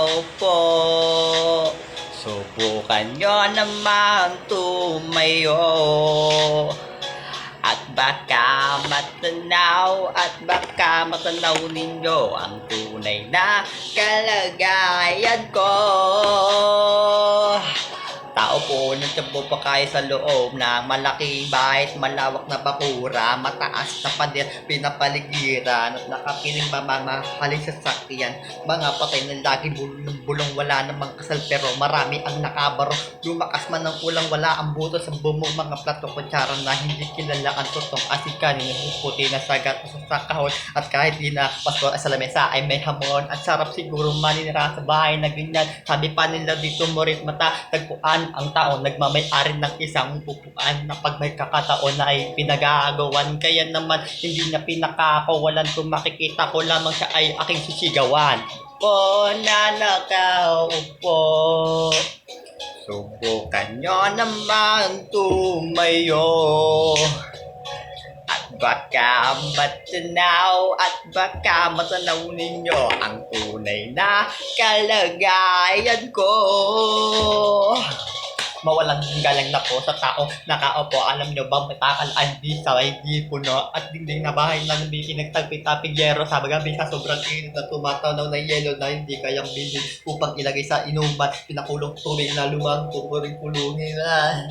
tao po. Subukan nyo naman tumayo at baka matanaw ninyo ang tunay na kalagayan ko. Tao po, nagtabo pa kayo sa loob ng malaking bahay at malawak na bakura, mataas na pader, pinapaligiran at nakapiling mamahaling sasakyan. Mga patay na lagi bulong, wala namang kasal pero marami ang nakabaro. Lumakas man ang ulang, wala ang buto sa bumong mga plato kutsara na hindi kilala ang totong asikan. Yung puti na sagat sa kahon at kahit di na pasko sa lamesa ay may hamon. At sarap siguro maninira sa bahay na ganyan. Sabi pa nila dito mo rin mata, tagpuan ang tao nagmamay-ari ng isang upuan na pag may kakataon na ay pinag-aagawan. Kaya naman hindi niya pinakakawalan kung makikita ko lamang siya ay aking sisigawan. Po na nakaupo, subukan nyo naman tumayo at baka matanaw ninyo ang tunay na kalagayan ko. Mawalang galang na po sa tao nakaupo. Alam nyo bang matakal andi sa hindi puno at dingding na bahay lang hindi pinagtagpi-taping yero sa gabi sa sobrang init na tumatanaw na yelo na hindi kayang bilhin upang ilagay sa inuman. Pinakulong tubig na lumang tuburing kulungin na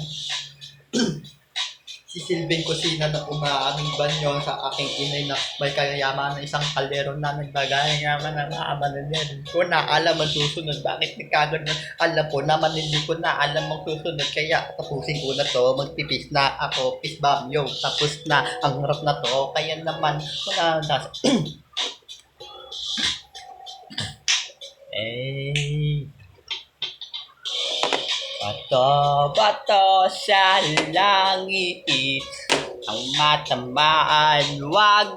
sisilbing kusina na umaaming banyo sa aking inay na may kayayaman na isang kaldero na nagbagay naman ang maaman na din. Ko na alam ang susunod, bakit nagkagod na alam po naman hindi ko na alam ang susunod, kaya tapusin ko na to, magpipis na ako, peace bomb yo, tapos na ang harap na to, kaya naman wala na Bato sa langit ang matamaan, wag